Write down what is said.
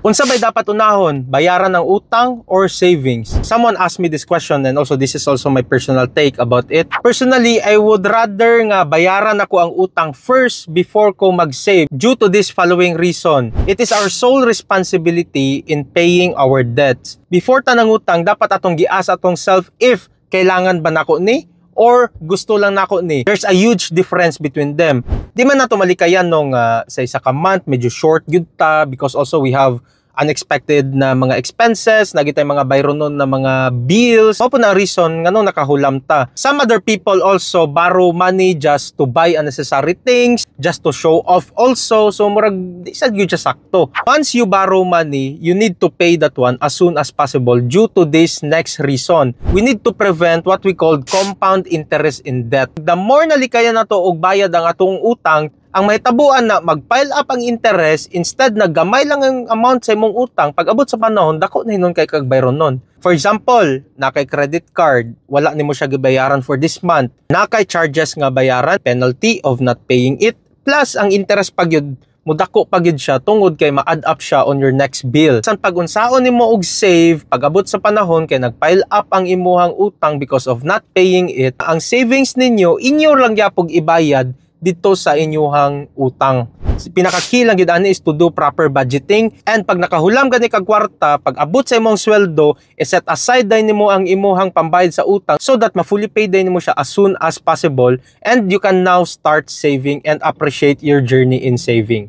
Unsa bay dapat unahon, bayaran ng utang or savings? Someone asked me this question, and also this is also my personal take about it. Personally, I would rather nga bayaran ako ang utang first before ko mag-save due to this following reason. It is our sole responsibility in paying our debts. Before ta nangutang, dapat atong gias atong self if kailangan ba nako ni or gusto lang nako ni. There's a huge difference between them. Di man nato malikayan nung sa isa ka month, medyo short gyud ta because also we have unexpected na mga expenses, nagitay mga bayron nun na mga bills. Mao po na reason nga nung nakahulam ta. Some other people also borrow money just to buy unnecessary things, just to show off also. So murag di sad gyud siya sakto. Once you borrow money, you need to pay that one as soon as possible due to this next reason. We need to prevent what we call compound interest in debt. The more nalikaya nato og bayad ang atong utang, ang mahitabuan na mag-pile up ang interest instead na gamay lang ang amount sa imong utang, pag abot sa panahon, dako na hinon kay kag bayron nun. For example, na kay credit card, wala nimo siya gibayaran for this month. Na kay charges nga bayaran, penalty of not paying it, plus ang interest pag yun, mudako pag yun siya tungod kay ma-add up siya on your next bill. San pag unsaon nimo og save, pag abot sa panahon kay nag-pile up ang imuhang utang because of not paying it, ang savings ninyo, inyo lang gyapon ibayad dito sa inyuhang utang. Pinakakilang gid ani is to do proper budgeting, and pag nakahulam gani kag kwarta, pag abot sa imong sweldo, set aside din nimo ang imuhang pambayad sa utang so that ma-fully pay din nimo siya as soon as possible, and you can now start saving and appreciate your journey in saving.